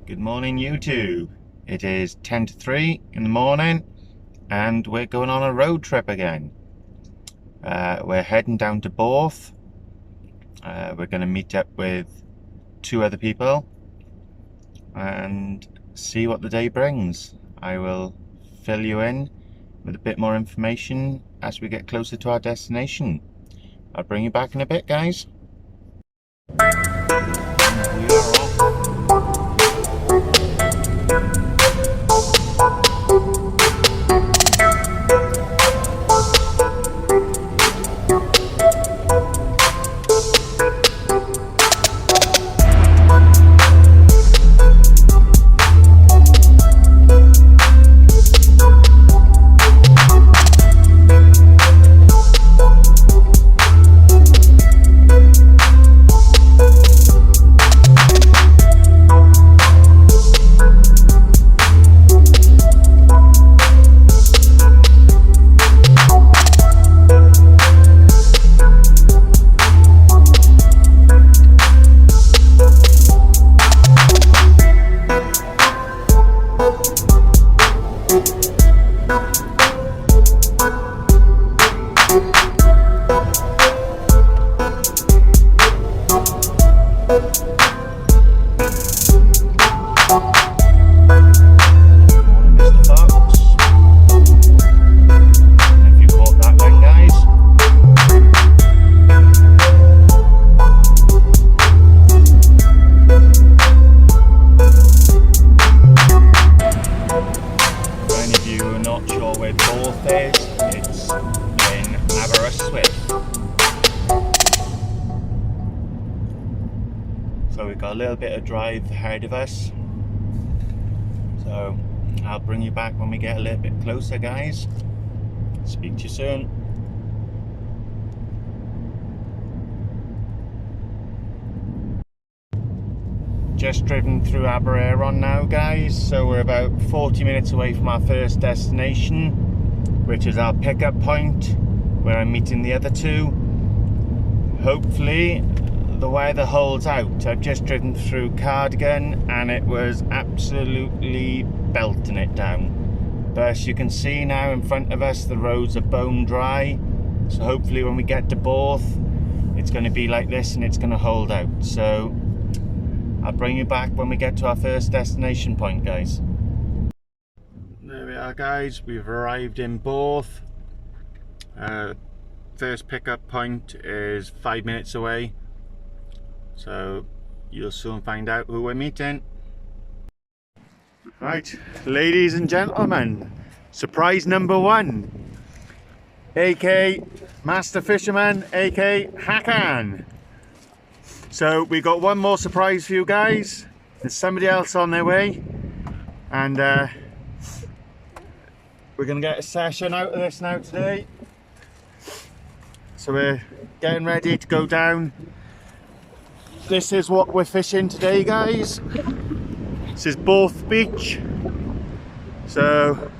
Good morning YouTube. It is 10 to 3 in the morning and we're going on a road trip again. We're heading down to Borth. We're going to meet up with 2 other people and see what the day brings. I will fill you in with a bit more information as we get closer to our destination. I'll bring you back in a bit, guys. We are off. So we've got a little bit of drive ahead of us, so I'll bring you back when we get a little bit closer, guys. Speak to you soon. Just driven through Anaerobic now, guys, so we're about 40 minutes away from our first destination, which is our pickup point where I'm meeting the other 2. Hopefully the weather holds out. I've just driven through Cardigan and it was absolutely belting it down, but as you can see now in front of us, the roads are bone dry, so hopefully when we get to Borth it's going to be like this and it's going to hold out. So I'll bring you back when we get to our first destination point, guys. There we are, guys, we've arrived in Borth. First pickup point is 5 minutes away, so you'll soon find out who we're meeting. Right, ladies and gentlemen, surprise number 1, aka Master Fisherman, aka Hakan. So we got one more surprise for you guys. There's somebody else on their way, and we're gonna get a session out of this now today. So we're getting ready to go down. This is what we're fishing today, guys. This is Borth Beach. So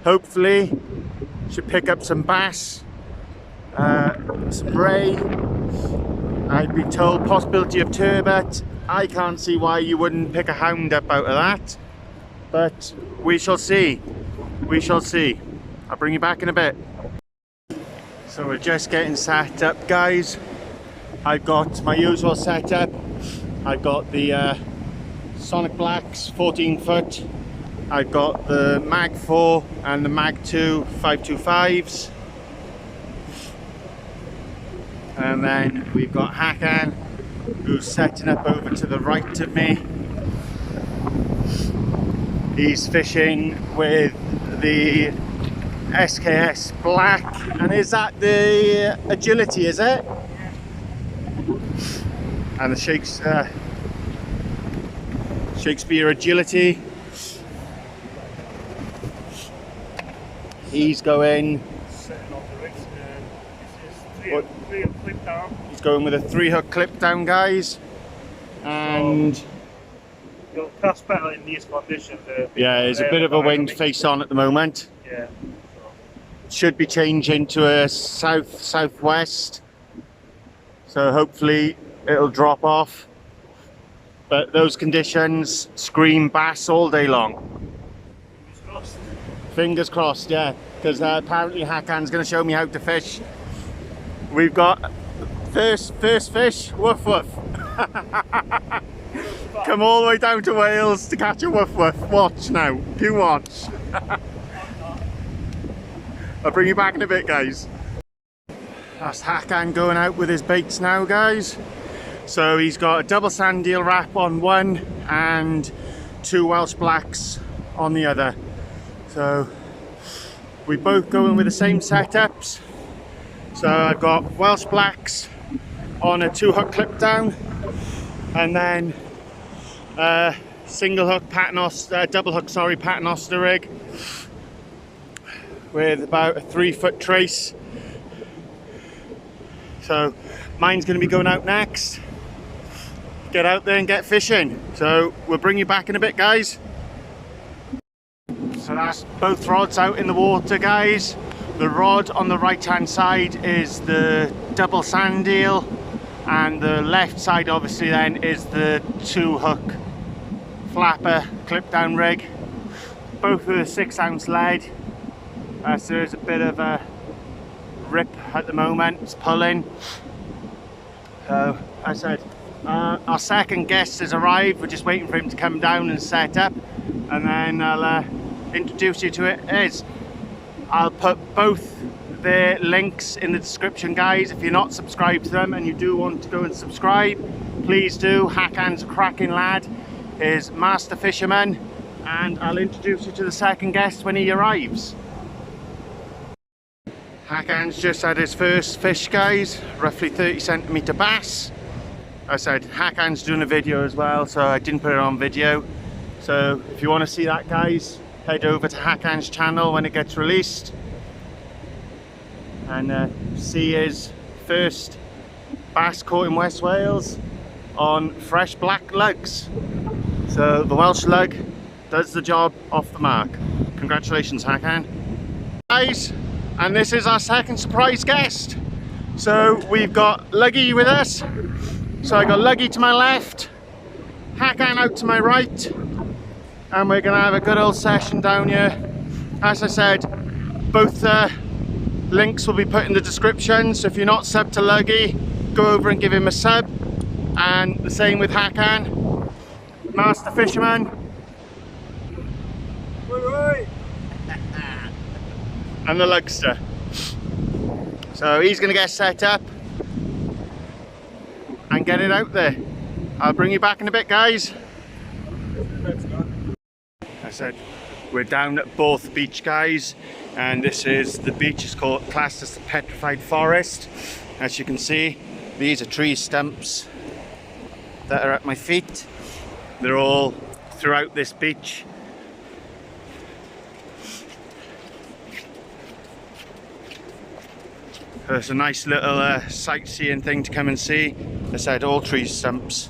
hopefully should pick up some bass, some ray. I've been told possibility of turbot. I can't see why you wouldn't pick a hound up out of that, but we shall see. We shall see. I'll bring you back in a bit. So we're just getting set up, guys. I've got my usual setup. I've got the Sonic Blacks 14 foot. I've got the Mag 4 and the Mag 2 525s. And then we've got Hakan, who's setting up over to the right of me. He's fishing with the SKS Black, and is that the Agility, is it? And the Shakespeare Agility. He's going. He's going with a 3-hook clip down, guys, and you'll cast better in these conditions. Yeah, there's a bit of a wind face on at the moment. Yeah. Should be changing to a southwest, so hopefully it'll drop off. but those conditions scream bass all day long. Fingers crossed, yeah, because apparently Hakan's going to show me how to fish. We've got first fish, woof woof. Come all the way down to Wales to catch a woof woof. Watch now, you watch. I'll bring you back in a bit, guys. That's Hakan going out with his baits now, guys. So he's got a double sand eel wrap on one and 2 Welsh blacks on the other. So we both going with the same setups. So I've got Welsh blacks on a 2-hook clip down, and then single hook paternoster, double hook, sorry, paternoster rig with about a 3-foot trace. So mine's going to be going out next. Get out there and get fishing. So we'll bring you back in a bit, guys. So that's both rods out in the water, guys. The rod on the right hand side is the double sand eel, and the left side obviously then is the 2-hook flapper clip down rig, both with a 6-ounce lead. So there's a bit of a rip at the moment, it's pulling. So I said our second guest has arrived, we're just waiting for him to come down and set up, and then I'll introduce you to it. I'll put both their links in the description, guys. If you're not subscribed to them and you do want to go and subscribe, please do. Hakan's a cracking lad, is master fisherman, and I'll introduce you to the second guest when he arrives. Hakan's just had his first fish, guys, roughly 30cm bass. I said Hakan's doing a video as well, so I didn't put it on video. So if you want to see that, guys, head over to Hakan's channel when it gets released and see his first bass caught in West Wales on fresh black lugs. So the Welsh lug does the job off the mark. Congratulations, Hakan. Guys, and this is our second surprise guest. So we've got Luggy with us. So I got Luggy to my left, Hakan out to my right, and we're going to have a good old session down here. As I said, both links will be put in the description, so if you're not subbed to Luggy, go over and give him a sub. And the same with Hakan, master fisherman. And the lugster. So he's going to get set up and get it out there. I'll bring you back in a bit, guys. I said we're down at Borth beach, guys, and this is the beach. It's called, classed as the petrified forest. As you can see, these are tree stumps that are at my feet. They're all throughout this beach. So it's a nice little sightseeing thing to come and see. I said all tree stumps.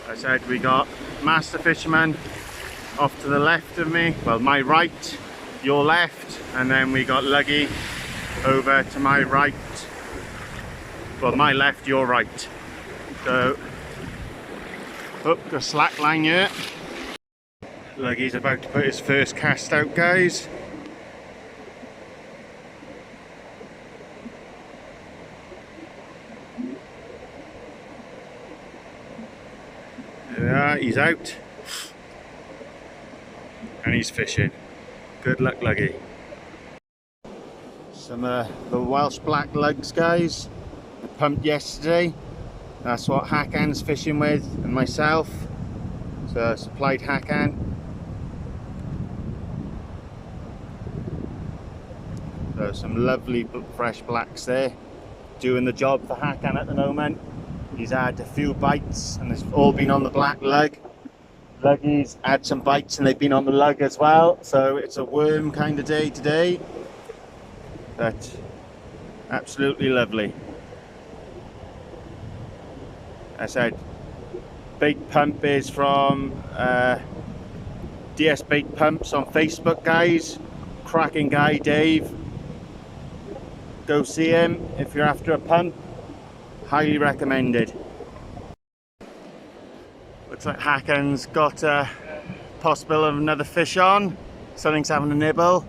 I said we got master fisherman off to the left of me, well, my right, your left, and then we got Luggy over to my right, well, my left, your right. So hook the slack line here. Luggy's about to put his first cast out, guys. There, he's out and he's fishing. Good luck, Luggy. Some the Welsh black lugs, guys. I pumped yesterday. That's what Hakan's fishing with and myself. So I supplied Hakan. So some lovely fresh blacks there, doing the job for Hakan at the moment. He's had a few bites and it's all been on the black lug. Luggys had some bites and they've been on the lug as well, so it's a worm kind of day today, but absolutely lovely. I said bait pump is from D.s.bait pumps on Facebook, guys. Cracking guy, Dave. Go see him if you're after a pump. Highly recommended. Looks like Hakans got a possibility of another fish on. Something's having a nibble.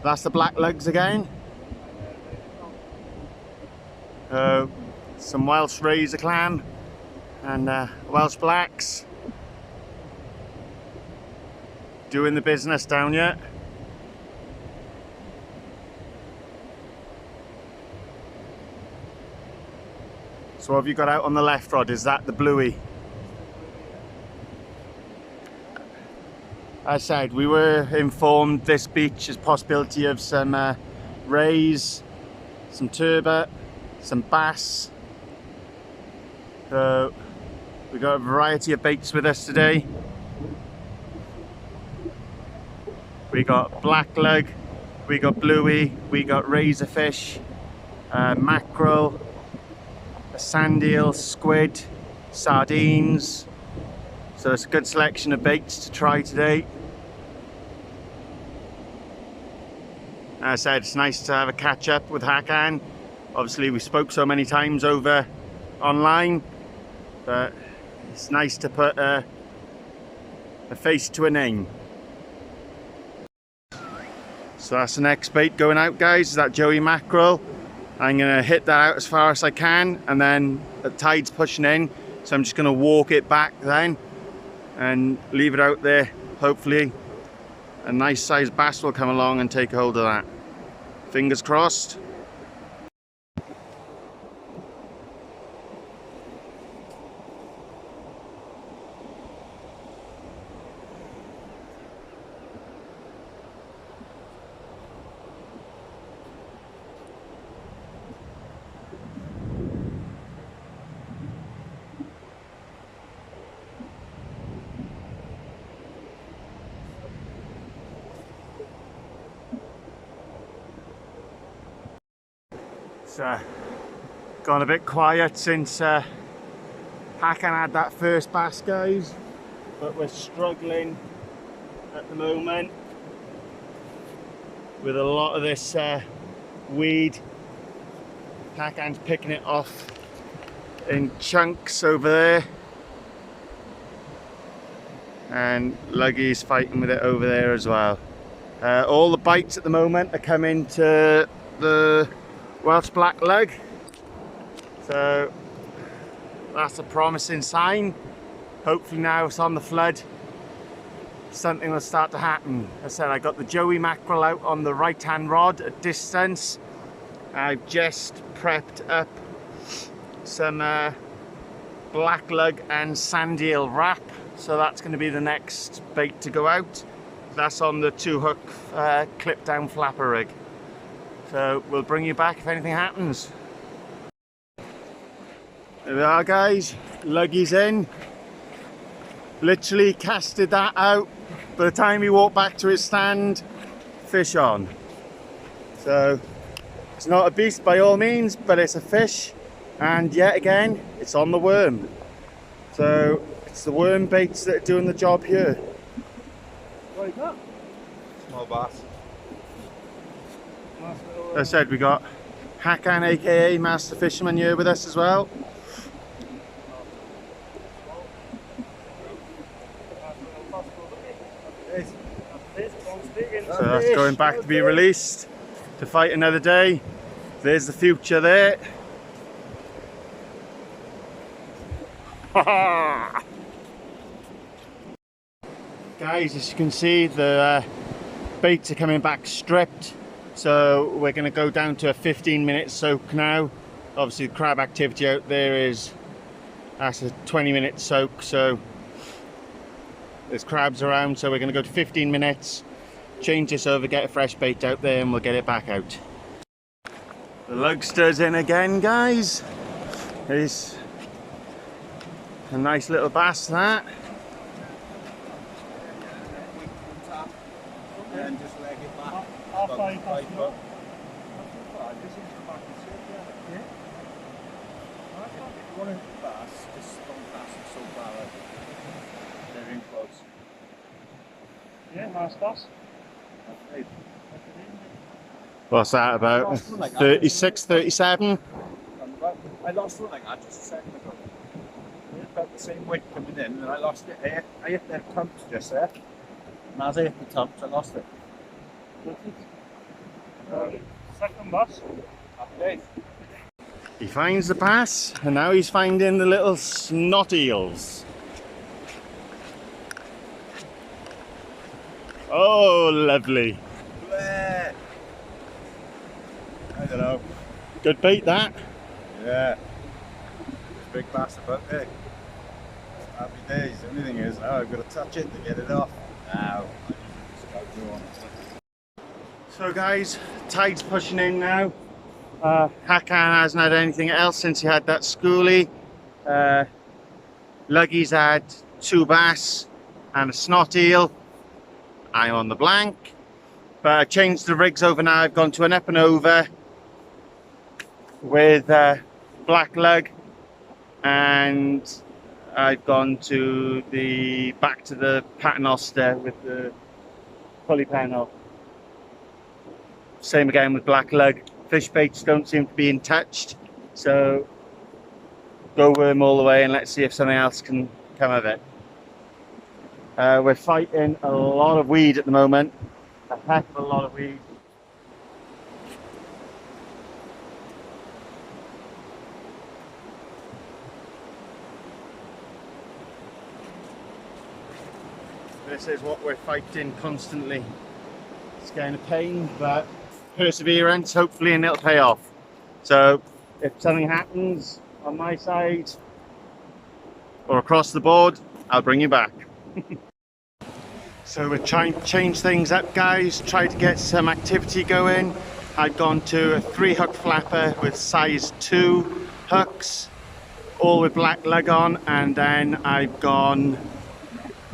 That's the black lugs again. Some Welsh razor clam and Welsh blacks. Doing the business down here. So what have you got out on the left, Rod? Is that the bluey? As I said, we were informed this beach has possibility of some rays, some turbot, some bass. So we got a variety of baits with us today. We got black lug, we got bluey, we got razorfish, mackerel, a sand eel, squid, sardines. So it's a good selection of baits to try today. As I said, it's nice to have a catch up with Hakan. Obviously we spoke so many times over online, but it's nice to put a face to a name. So that's the next bait going out, guys, is that Joey mackerel. I'm gonna hit that out as far as I can, and then the tide's pushing in, so I'm just gonna walk it back then and leave it out there. Hopefully a nice sized bass will come along and take hold of that. Fingers crossed. It's gone a bit quiet since Hakan had that first bass, guys, but we're struggling at the moment with a lot of this weed. Hakan's picking it off in chunks over there, and Luggys fighting with it over there as well. All the bites at the moment are coming to the Welsh black lug, so that's a promising sign. Hopefully now it's on the flood, something will start to happen. As I said, I got the Joey mackerel out on the right hand rod at distance. I've just prepped up some black lug and sand eel wrap, so that's going to be the next bait to go out. That's on the 2-hook clip down flapper rig. So we'll bring you back if anything happens. There we are, guys. Luggys in. Literally casted that out. By the time he walked back to his stand, fish on. So it's not a beast by all means, but it's a fish. And yet again, it's on the worm. So it's the worm baits that are doing the job here. What you got? Small bass. As I said, we got Hakan, aka Master Fisherman, here with us as well. So that's going back to be released to fight another day. There's the future there. Guys, as you can see, the baits are coming back stripped. So we're going to go down to a 15-minute soak now. Obviously the crab activity out there that's a 20-minute soak, so there's crabs around, so we're going to go to 15 minutes, change this over, get a fresh bait out there, and we'll get it back out. The lugster's in again, guys. There's a nice little bass, that. just leg it back. Half About 5 past 5 4. foot. Not too far, just into the back and sit there. Yeah. If you want to pass, just don't pass it so far out. They're in close. Yeah, nice pass. Right. What's that about? 36, 37? I lost one like that just a second ago. It felt the same weight coming in and I lost it. I hit their tumps just there. And as I hit the tumps, I lost it. Second pass. Happy days. He finds the bass, and now he's finding the little snot eels. Oh, lovely. Bleh. I don't know. Good bait, that. Yeah. There's big bass about there. Happy days. The only thing is, now I've got to touch it to get it off. Now, I just got to go on. So guys, tide's pushing in now. Hakan hasn't had anything else since he had that schoolie. Luggys had 2 bass and a snot eel. I'm on the blank. But I changed the rigs over now. I've gone to an up and over with black lug, and I've gone to the back to the paternoster with the pulley panel. Same again with black lug. Fish baits don't seem to be in touched, so go with them all the way and let's see if something else can come of it. We're fighting a lot of weed at the moment, a heck of a lot of weed. This is what we're fighting constantly. It's getting a pain, but perseverance, hopefully, and it'll pay off. So if something happens on my side or across the board, I'll bring you back. So we're trying to change things up, guys, try to get some activity going. I've gone to a 3-hook flapper with size 2 hooks, all with black lug on, and then I've gone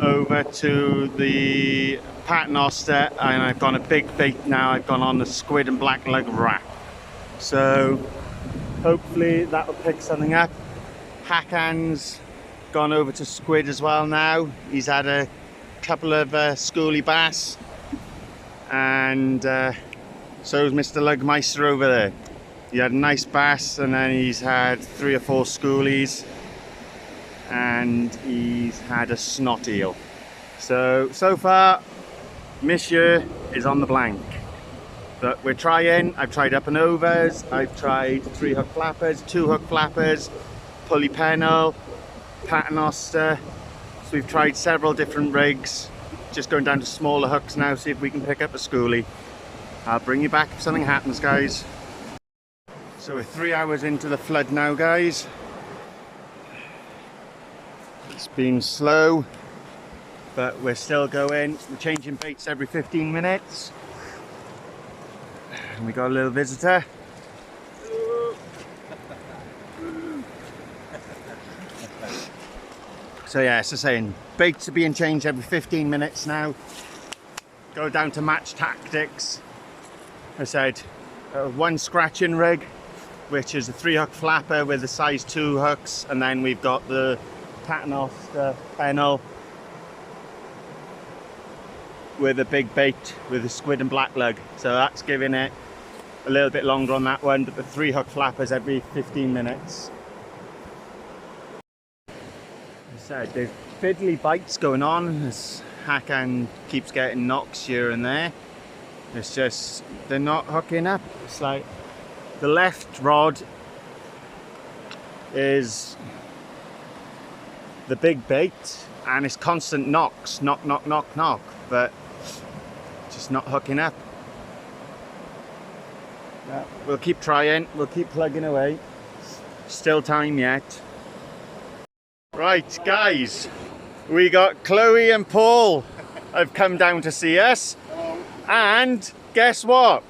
over to the paternoster and I've gone a big bait now. I've gone on the squid and black lug wrap. So hopefully that will pick something up. Hakans gone over to squid as well now. He's had a couple of schoolie bass, and so is Mr. Lugmeister over there. He had a nice bass, and then he's had 3 or 4 schoolies, and he's had a snot eel. So far, Monsieur is on the blank. But we're trying. I've tried up and overs, I've tried 3-hook flappers, 2-hook flappers, pulley pennel, paternoster. So we've tried several different rigs. Just going down to smaller hooks now, see if we can pick up a schoolie. I'll bring you back if something happens, guys. So we're 3 hours into the flood now, guys. It's been slow, but we're still going. We're changing baits every 15 minutes. And we got a little visitor. So yeah, it's the same. Baits are being changed every 15 minutes now. Go down to match tactics. I said, 1 scratching rig, which is a 3-hook flapper with the size 2 hooks, and then we've got the paternoster pennel with a big bait with a squid and black lug. So that's giving it a little bit longer on that one, but the 3-hook flappers every 15 minutes. Said there's fiddly bites going on as Hakan keeps getting knocks here and there. It's just they're not hooking up. It's like the left rod is the big bait and it's constant knocks, knock, knock, knock, knock, but just not hooking up. Yeah, we'll keep trying, we'll keep plugging away. Still time yet. Right, guys, we got Chloe and Paul have come down to see us. Hello. And guess what?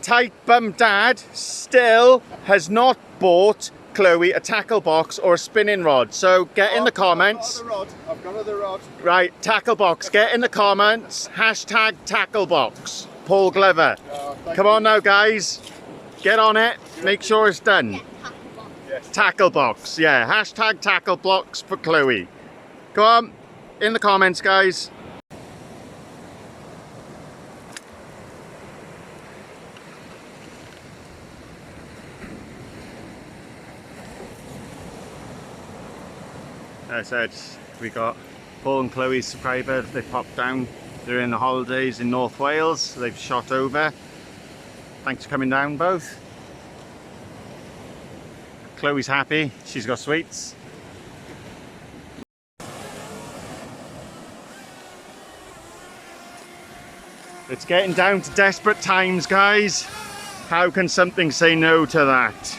Tight bum Dad still has not bought Chloe a tackle box or a spinning rod. So get in the comments. I've got another rod. Right, tackle box. Get in the comments. Hashtag tackle box. Paul Glover. Come on now, guys. Get on it. Make sure it's done. Yes. Tackle box. Yeah, hashtag tackle box for Chloe. Go on. In the comments, guys. As I said, we got Paul and Chloe's subscriber. They popped down during the holidays in North Wales. So they've shot over. Thanks for coming down, both. Chloe's happy. She's got sweets. It's getting down to desperate times, guys. How can something say no to that?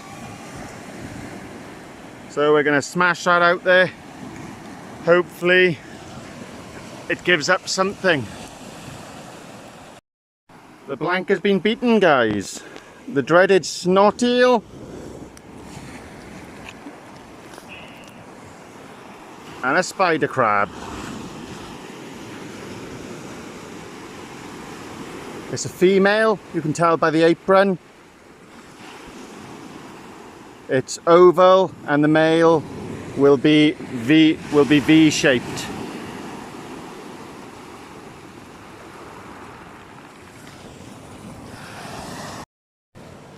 So we're going to smash that out there. Hopefully it gives up something. The blank has been beaten, guys. The dreaded snot eel. And a spider crab. It's a female, you can tell by the apron. It's oval and the male will be V-shaped.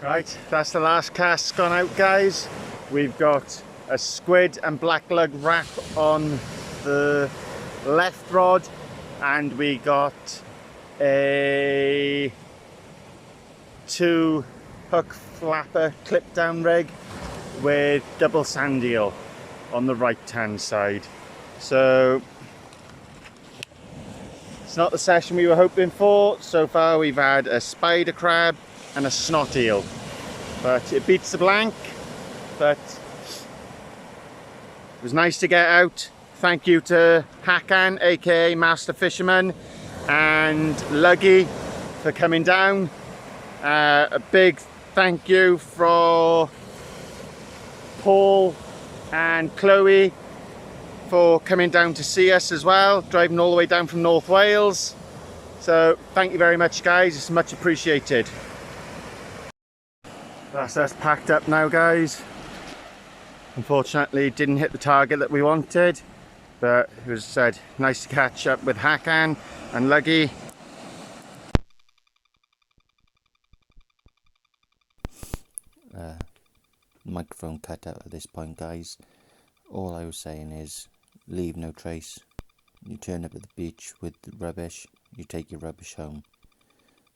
Right, that's the last cast gone out, guys. We've got a squid and black lug wrap on the left rod, and we got a 2 hook flapper clip down rig with double sand eel on the right hand side. So it's not the session we were hoping for. So far we've had a spider crab and a snot eel, but it beats the blank. But it was nice to get out. Thank you to Hakan, aka Master Fisherman, and Luggy for coming down. A big thank you for Paul and Chloe for coming down to see us as well, driving all the way down from North Wales. So thank you very much, guys. It's much appreciated. That's us packed up now, guys. Unfortunately didn't hit the target that we wanted, but it was said nice to catch up with Hakan and Luggy. Microphone cut out at this point, guys. All I was saying is leave no trace. You turn up at the beach with the rubbish, you take your rubbish home.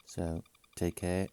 So take care.